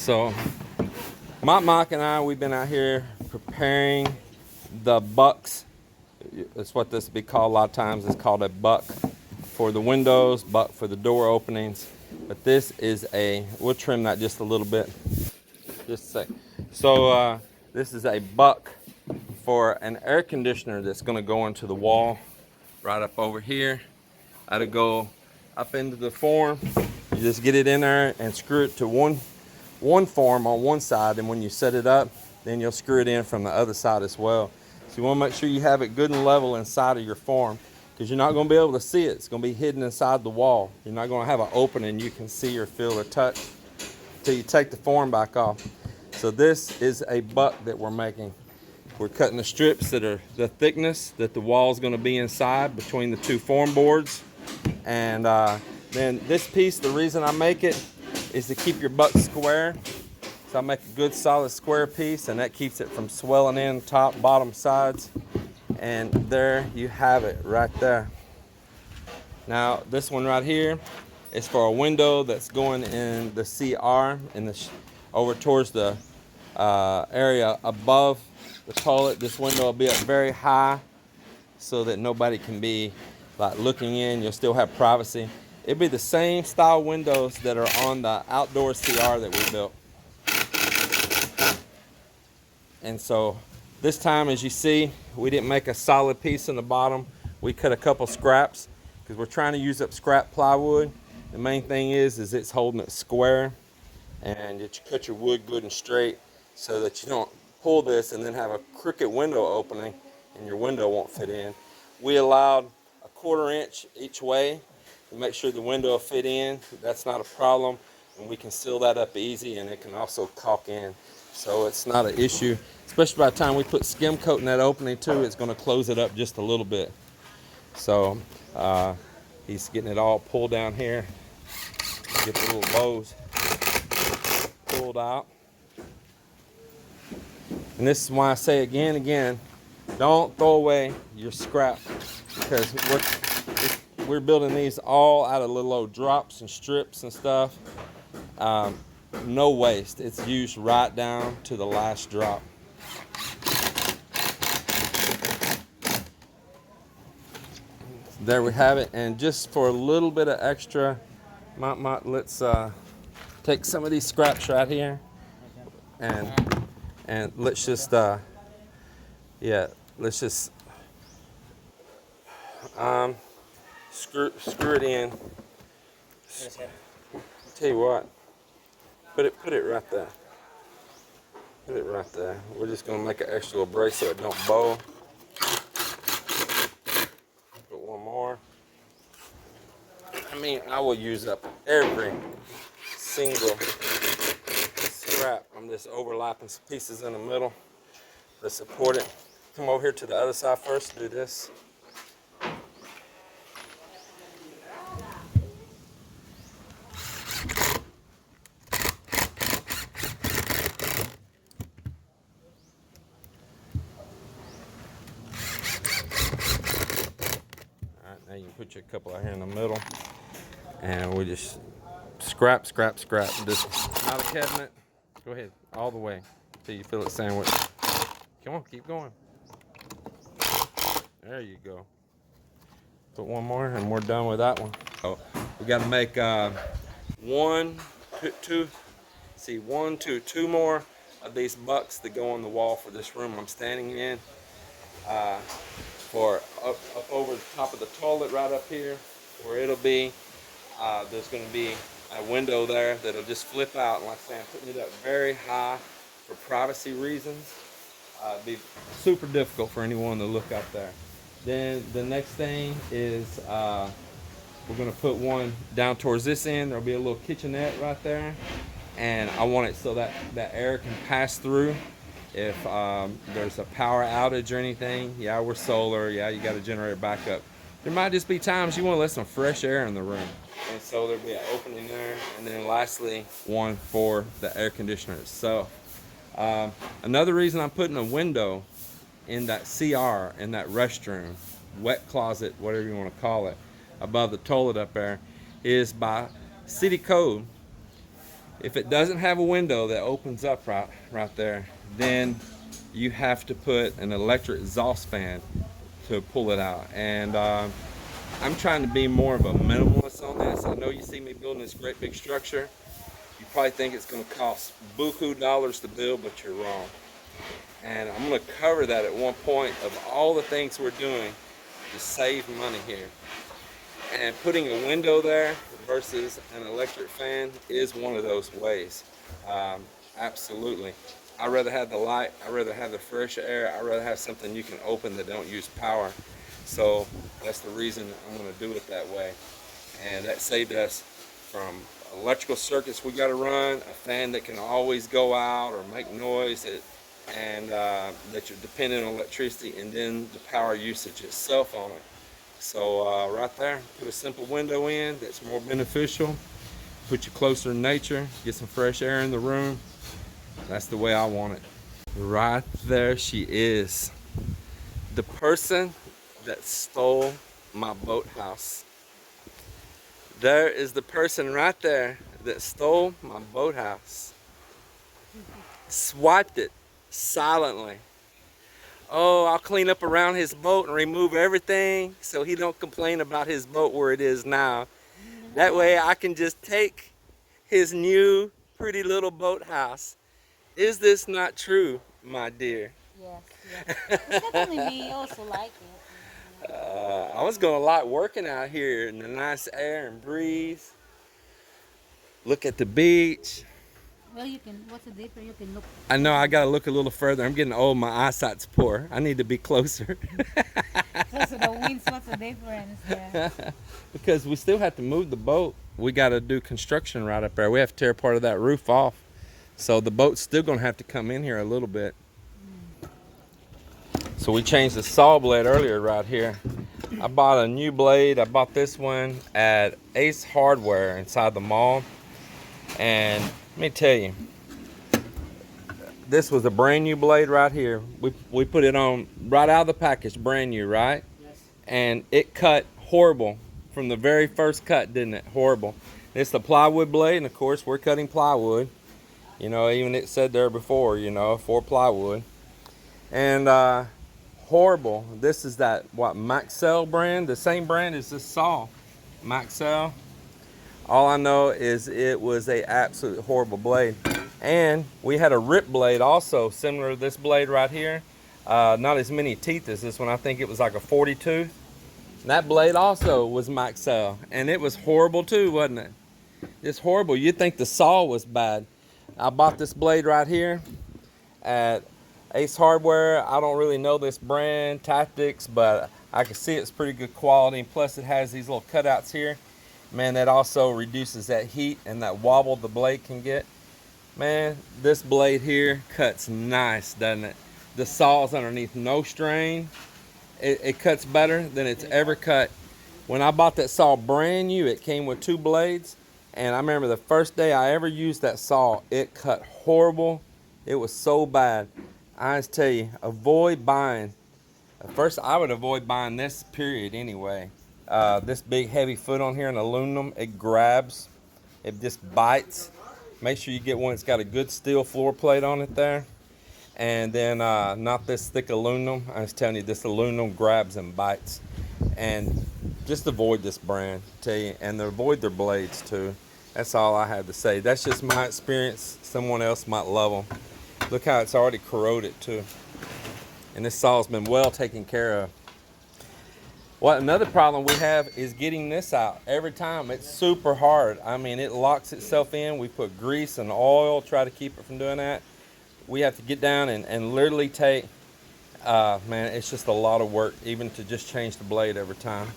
So Mike and I, we've been out here preparing the bucks. That's what this would be called a lot of times. It's called a buck for the windows, buck for the door openings. But this is we'll trim that just a little bit. Just a sec. So this is a buck for an air conditioner that's going to go into the wall right up over here. That'll go up into the form. You just get it in there and screw it to one form on one side, and when you set it up, then you'll screw it in from the other side as well. So you want to make sure you have it good and level inside of your form, because you're not going to be able to see it. It's going to be hidden inside the wall. You're not going to have an opening you can see or feel or touch until you take the form back off. So this is a buck that we're making. We're cutting the strips that are the thickness that the wall is going to be inside between the two form boards. And then this piece, the reason I make it is to keep your buck square. So I make a good solid square piece, and that keeps it from swelling in top, bottom, sides. And there you have it right there. Now this one right here is for a window that's going in the CR over towards the area above the toilet. This window will be up very high so that nobody can be like looking in. You'll still have privacy. It'll be the same style windows that are on the outdoor CR that we built. And so this time, as you see, we didn't make a solid piece in the bottom. We cut a couple scraps because we're trying to use up scrap plywood. The main thing is it's holding it square, and that you cut your wood good and straight so that you don't pull this and then have a crooked window opening and your window won't fit in. We allowed a 1/4 inch each way to make sure the window will fit in. That's not a problem, and we can seal that up easy, and it can also caulk in. So it's not an issue, especially by the time we put skim coat in that opening too. It's going to close it up just a little bit. So he's getting it all pulled down here. Get the little bows pulled out. And this is why I say again, don't throw away your scrap, because we're building these all out of little old drops and strips and stuff. No waste. It's used right down to the last drop. There we have it. And just for a little bit of extra, let's take some of these scraps right here, and let's just screw it in. Tell you what, put it right there. Put it right there. We're just gonna make an extra little brace so it don't bow. Put one more. I will use up every single scrap. I'm just overlapping some pieces in the middle to support it. Come over here to the other side first, do this. Now you can put your couple out here in the middle, and we just scrap. This out of cabinet. Go ahead, all the way till you feel it sandwich. Come on, keep going. There you go. Put one more, and we're done with that one. So we got to make two more of these bucks that go on the wall for this room I'm standing in. For up over the top of the toilet right up here where it'll be, there's going to be a window there that'll just flip out. And like I say, I'm putting it up very high for privacy reasons. It'd be super difficult for anyone to look up there. Then the next thing is we're going to put one down towards this end. There'll be a little kitchenette right there, and I want it so that air can pass through. If there's a power outage or anything, yeah, we're solar, yeah, you got a generator backup. There might just be times you want to let some fresh air in the room, and so there'll be an opening there. And then lastly, one for the air conditioner itself. Another reason I'm putting a window in that CR, in that restroom, wet closet, whatever you want to call it, above the toilet up there, is by city code. If it doesn't have a window that opens up right there, then you have to put an electric exhaust fan to pull it out. And I'm trying to be more of a minimalist on this. I know you see me building this great big structure. You probably think it's going to cost buku dollars to build, but you're wrong. And I'm going to cover that at one point of all the things we're doing to save money here. And putting a window there versus an electric fan is one of those ways. Absolutely. I'd rather have the light, I'd rather have the fresh air, I'd rather have something you can open that don't use power. So that's the reason I'm going to do it that way. And that saved us from electrical circuits we got to run, a fan that can always go out or make noise, and that you're dependent on electricity, and then the power usage itself on it. So right there, put a simple window in that's more beneficial, put you closer to nature, get some fresh air in the room. That's the way I want it. Right there she is. The person that stole my boathouse. There is the person right there that stole my boathouse. Swiped it silently. Oh, I'll clean up around his boat and remove everything so he don't complain about his boat where it is now. That way I can just take his new pretty little boathouse. Is this not true, my dear? Yes, yes. Definitely me also like it. I was gonna like working out here in the nice air and breeze. Look at the beach. Well, you can, what's the difference? You can look. I know I gotta look a little further. I'm getting old, my eyesight's poor. I need to be closer. So the winds, what's the difference there? Because we still have to move the boat. We gotta do construction right up there. We have to tear part of that roof off. So the boat's still gonna have to come in here a little bit. So we changed the saw blade earlier right here. I bought a new blade. I bought this one at Ace Hardware inside the mall. And let me tell you, this was a brand new blade right here. We put it on right out of the package, brand new, right? Yes. And it cut horrible from the very first cut, didn't it? Horrible. It's the plywood blade, and of course we're cutting plywood. You know, even it said there before, you know, for plywood. And horrible. This is that, what, Maxell brand? The same brand as this saw, Maxell. All I know is it was a absolute horrible blade. And we had a rip blade also, similar to this blade right here. Not as many teeth as this one. I think it was like a 40 tooth. That blade also was Maxell, and it was horrible too, wasn't it? It's horrible. You'd think the saw was bad. I bought this blade right here at Ace Hardware. I don't really know this brand, Tactics, but I can see it's pretty good quality. Plus it has these little cutouts here. Man, that also reduces that heat and that wobble the blade can get. Man, this blade here cuts nice, doesn't it? The saw's underneath no strain. It cuts better than it's ever cut. When I bought that saw brand new, it came with 2 blades. And I remember the first day I ever used that saw, it cut horrible. It was so bad. I just tell you, avoid buying. First, I would avoid buying this, period, anyway. This big heavy foot on here in aluminum, it grabs, it just bites. Make sure you get one that's got a good steel floor plate on it there. And then not this thick aluminum. I was telling you, this aluminum grabs and bites. And just avoid this brand, tell you, and avoid their blades too. That's all I had to say. That's just my experience. Someone else might love them. Look how it's already corroded too. And this saw's been well taken care of. What another problem we have is getting this out. Every time it's super hard. I mean, it locks itself in. We put grease and oil, try to keep it from doing that. We have to get down and literally take, man, it's just a lot of work even to just change the blade every time.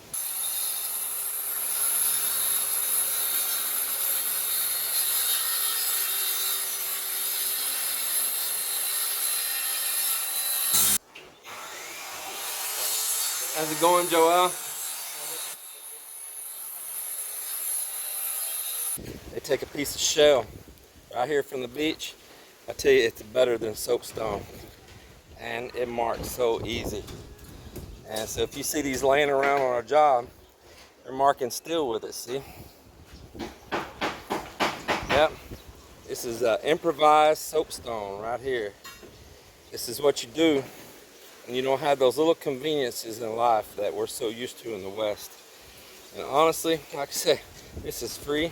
How's it going, Joel? They take a piece of shell right here from the beach. I tell you, it's better than soapstone. And it marks so easy. And so if you see these laying around on our job, they're marking steel with it, see? Yep. This is improvised soapstone right here. This is what you do when you don't have those little conveniences in life that we're so used to in the West. And honestly, like I say, this is free.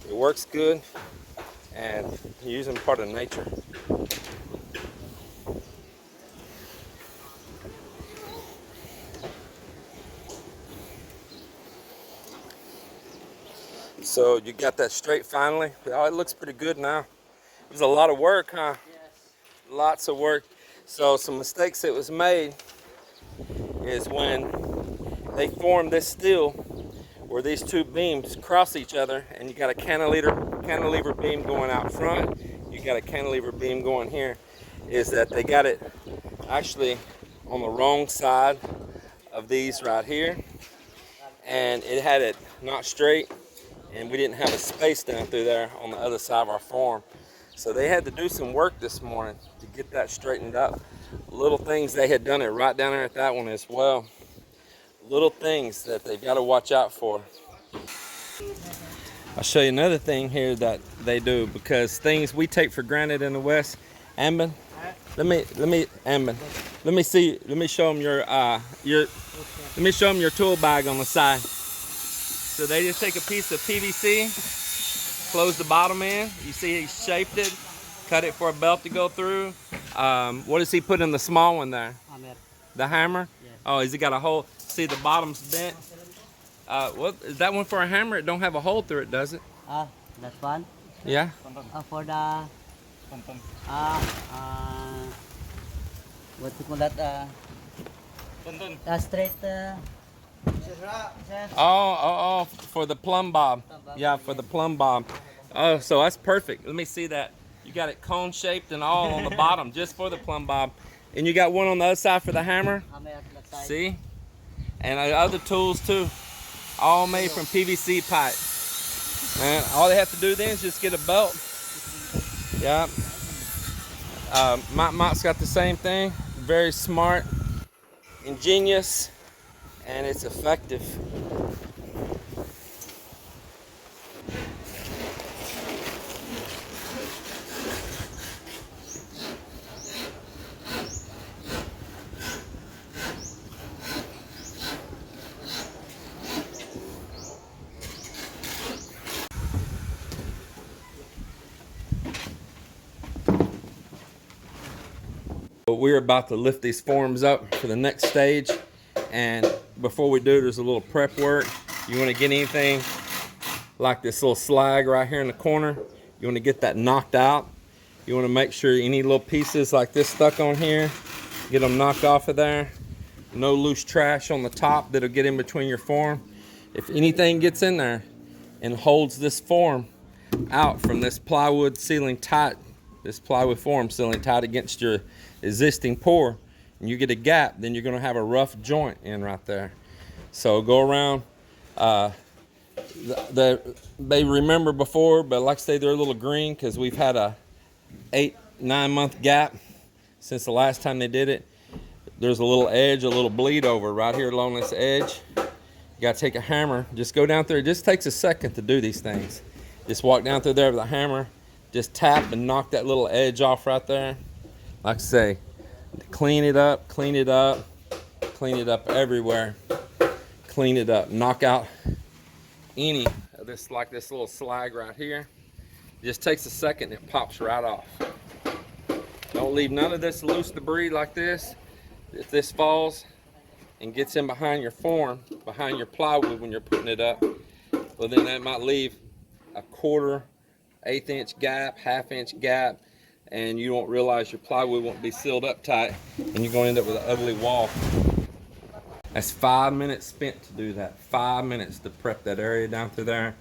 It works good, and you're using part of nature. So you got that straight finally. Oh, it looks pretty good now. It was a lot of work, huh? Yes. Lots of work. So some mistakes that was made is when they formed this steel where these two beams cross each other, and you got a cantilever beam going out front, you got a cantilever beam going here, is that they got it actually on the wrong side of these right here, and it had it not straight, and we didn't have a space down through there on the other side of our form. So they had to do some work this morning to get that straightened up. Little things, they had done it right down there at that one as well. Little things that they've got to watch out for. I'll show you another thing here that they do, because things we take for granted in the West. Ambin, let me show them let me show them your tool bag on the side. So they just take a piece of PVC, close the bottom end. You see he shaped it, cut it for a belt to go through. What does he put in the small one there? Hammer. The hammer? Yes. Oh, has he got a hole? See the bottom's bent? What is that one for a hammer? It don't have a hole through it, does it? That's one. Yeah? For the what you call that? Straight. Oh, for the plumb bob. Yeah, for the plumb bob. Oh, so that's perfect. Let me see that. You got it cone shaped and all on the bottom just for the plumb bob. And you got one on the other side for the hammer. Hammer at that side. See? And other tools too. All made from PVC pipe. And all they have to do then is just get a belt. Yeah. Mott's got the same thing. Very smart, ingenious, and it's effective. We're about to lift these forms up for the next stage, and before we do, there's a little prep work. You want to get anything like this little slag right here in the corner, you want to get that knocked out. You want to make sure any little pieces like this stuck on here, get them knocked off of there. No loose trash on the top that'll get in between your form. If anything gets in there and holds this form out from this plywood sealing tight, this plywood form sealing tight against your existing pour, and you get a gap, then you're going to have a rough joint in right there. So go around. They remember before, but like I say, they're a little green because we've had a 8-9 month gap since the last time they did it. There's a little edge, a little bleed over right here along this edge. You got to take a hammer, just go down through. It just takes a second to do these things. Just walk down through there with a hammer, just tap and knock that little edge off right there. Like I say, clean it up, clean it up, clean it up everywhere. Clean it up, knock out any of this, like this little slag right here. It just takes a second and it pops right off. Don't leave none of this loose debris like this. If this falls and gets in behind your form, behind your plywood when you're putting it up, well then that might leave a 1/4, 1/8 inch gap, 1/2 inch gap, and you won't realize your plywood won't be sealed up tight, and you're going to end up with an ugly wall. That's 5 minutes spent to do that. 5 minutes to prep that area down through there.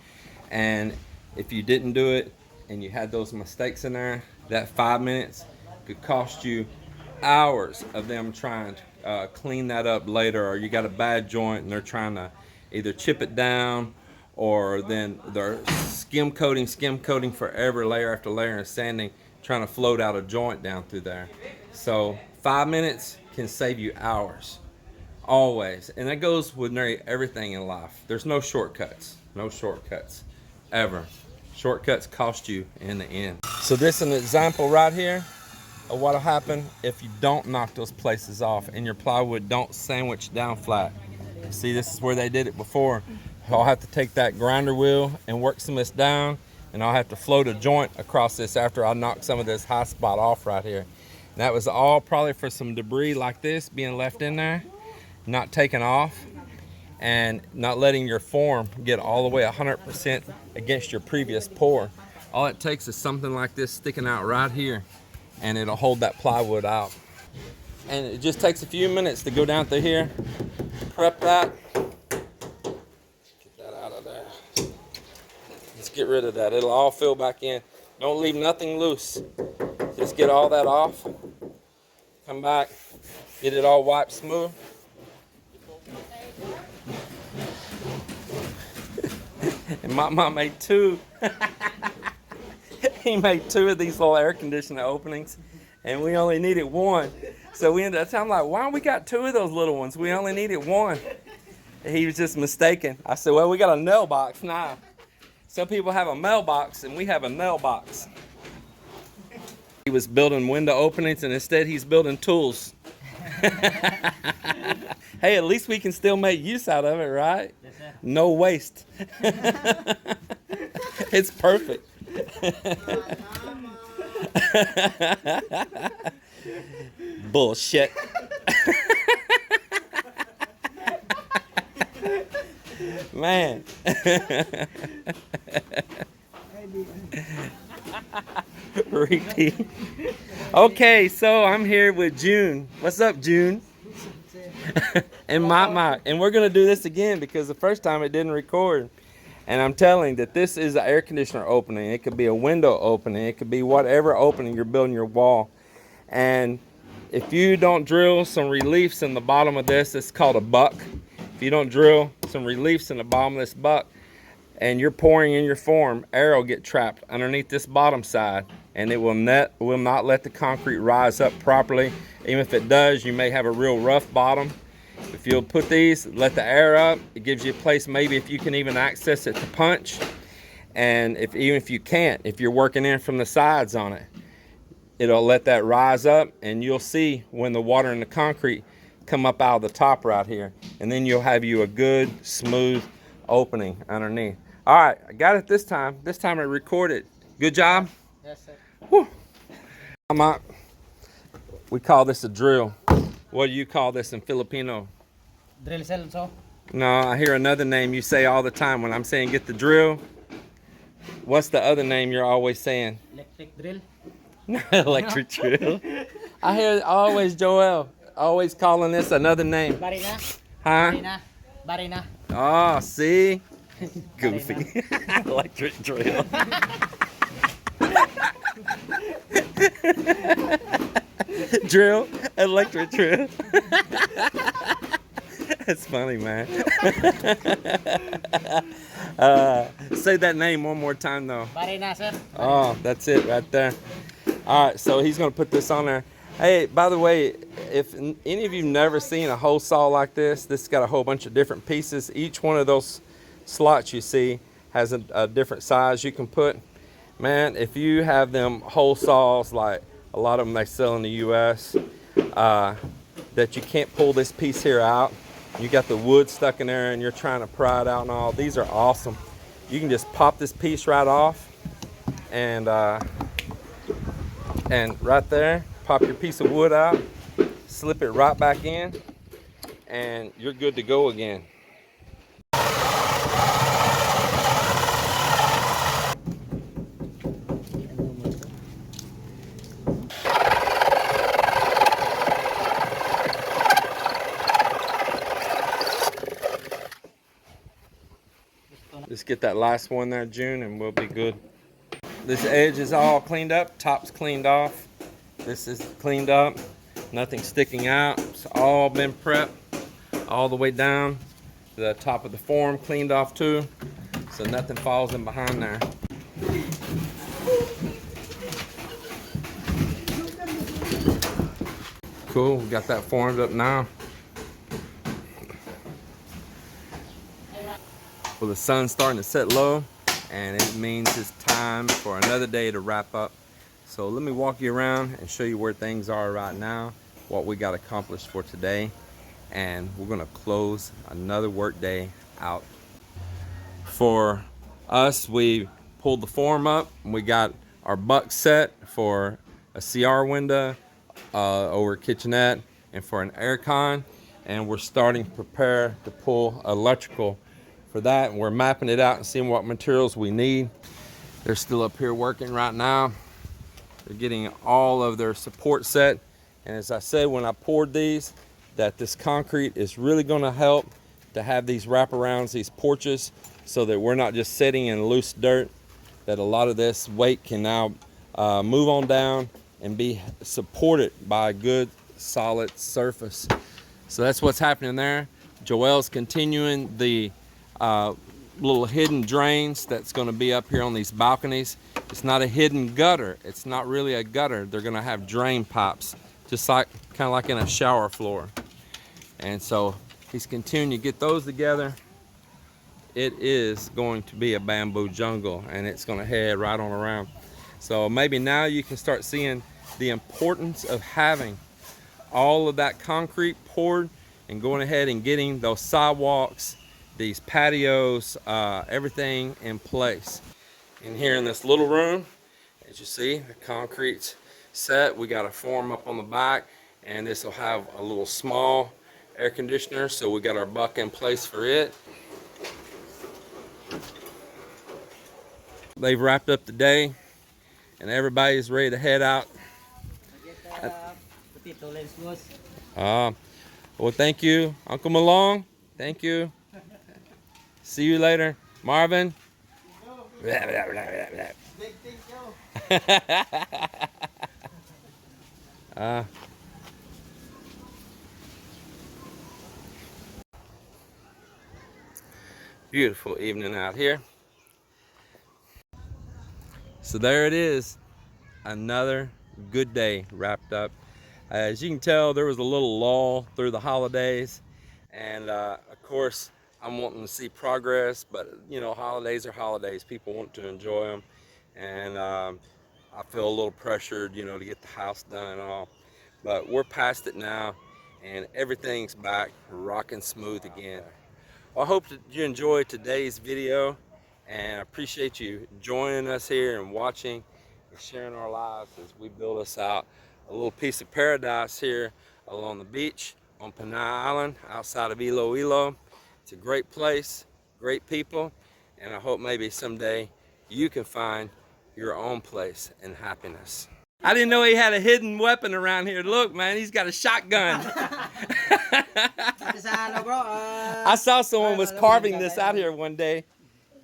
And if you didn't do it and you had those mistakes in there, that 5 minutes could cost you hours of them trying to clean that up later, or you got a bad joint and they're trying to either chip it down, or then they're skim coating forever, layer after layer, and sanding, trying to float out a joint down through there. So 5 minutes can save you hours, always. And that goes with nearly everything in life. There's no shortcuts, ever. Shortcuts cost you in the end. So this is an example right here of what'll happen if you don't knock those places off and your plywood don't sandwich down flat. See, this is where they did it before. I'll have to take that grinder wheel and work some of this down, and I'll have to float a joint across this after I knock some of this high spot off right here. And that was all probably for some debris like this being left in there, not taken off, and not letting your form get all the way 100% against your previous pour. All it takes is something like this sticking out right here, and it'll hold that plywood out. And it just takes a few minutes to go down through here, prep that, get that out of there. Just get rid of that. It'll all fill back in. Don't leave nothing loose. Just get all that off. Come back, get it all wiped smooth. And my mom made two. He made two of these little air conditioner openings, and we only needed one. So we ended up, I'm like, why we got two of those little ones? We only needed one. He was just mistaken. I said, well, we got a nail box now. Some people have a mailbox, and we have a nail box. He was building window openings, and instead he's building tools. Hey, at least we can still make use out of it, right? Yes, sir. No waste. It's perfect. Bullshit. Man. Repeat. Okay, so I'm here with June. What's up, June? And Mike. And we're going to do this again because the first time it didn't record. And I'm telling that this is an air conditioner opening. It could be a window opening. It could be whatever opening you're building your wall. And if you don't drill some reliefs in the bottom of this, it's called a buck. If you don't drill some reliefs in the bottom of this buck and you're pouring in your form, air will get trapped underneath this bottom side, and it will not let the concrete rise up properly. Even if it does, you may have a real rough bottom. If you'll put these, let the air up, it gives you a place maybe if you can even access it to punch. And even if you can't, if you're working in from the sides on it, it'll let that rise up, and you'll see when the water and the concrete come up out of the top right here. And then you'll have you a good, smooth opening underneath. All right, I got it this time. This time I recorded. Good job? Yes, sir. Whew. We call this a drill. What do you call this in Filipino? Drill cell also. No, I hear another name you say all the time when I'm saying get the drill. What's the other name you're always saying? Electric drill. Electric drill. I hear always Joel always calling this another name. Barina. Huh? Barina. Barina. Oh, see? Goofy. Electric drill. Drill, electric drill. That's funny, man. Say that name one more time, though. Barina, sir. Oh, that's it right there. All right, so he's going to put this on there. Hey, by the way, if any of you never seen a hole saw like this has got a whole bunch of different pieces. Each one of those slots you see has a different size you can put. Man, if you have them hole saws, like a lot of them they sell in the U.S., that you can't pull this piece here out, you got the wood stuck in there and you're trying to pry it out and all, these are awesome. You can just pop this piece right off and right there, pop your piece of wood out, slip it right back in, and you're good to go again. Just get that last one there, June, and we'll be good. This edge is all cleaned up, top's cleaned off. This is cleaned up, nothing sticking out. It's all been prepped all the way down. The top of the form cleaned off too, so nothing falls in behind there. Cool, we got that formed up now. Well, the sun's starting to set low. and it means it's time for another day to wrap up. So let me walk you around and show you where things are right now, what we got accomplished for today, and we're gonna close another work day out. For us, we pulled the form up and we got our buck set for a CR window over kitchenette and for an air con, and we're starting to prepare to pull electrical for that, and we're mapping it out and seeing what materials we need. They're still up here working right now. They're getting all of their support set, and as I said when I poured these, that this concrete is really going to help to have these wraparounds, these porches, so that we're not just sitting in loose dirt, that a lot of this weight can now move on down and be supported by a good solid surface. So that's what's happening there. Joelle's continuing the little hidden drains that's going to be up here on these balconies. It's not a hidden gutter. It's not really a gutter. They're going to have drain pipes, just like kind of like in a shower floor. And so he's continuing to get those together. It is going to be a bamboo jungle, and it's going to head right on around. So maybe now you can start seeing the importance of having all of that concrete poured and going ahead and getting those sidewalks, these patios, everything in place. In here in this little room, as you see, the concrete's set. We got a form up on the back, and this will have a little small air conditioner, so we got our buck in place for it. They've wrapped up the day, and everybody's ready to head out. Well, thank you, Uncle Malong. Thank you. See you later, Marvin. Beautiful evening out here. So there it is, another good day wrapped up. As you can tell, there was a little lull through the holidays, and of course I'm wanting to see progress, but you know, holidays are holidays. People want to enjoy them, and I feel a little pressured, you know, to get the house done and all, but we're past it now, and everything's back rocking smooth again. Well, I hope that you enjoyed today's video, and I appreciate you joining us here and watching and sharing our lives as we build us out a little piece of paradise here along the beach on Panay Island outside of Iloilo. It's a great place, great people, and I hope maybe someday you can find your own place in happiness. I didn't know he had a hidden weapon around here. Look, man, he's got a shotgun. I saw someone was carving this out here one day.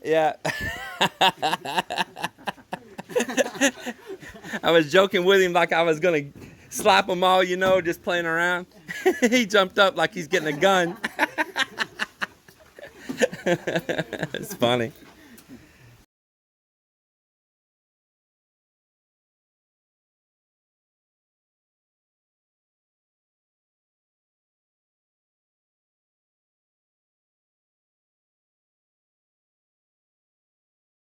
Yeah. I was joking with him like I was gonna slap them all, you know, just playing around. He jumped up like he's getting a gun. It's funny.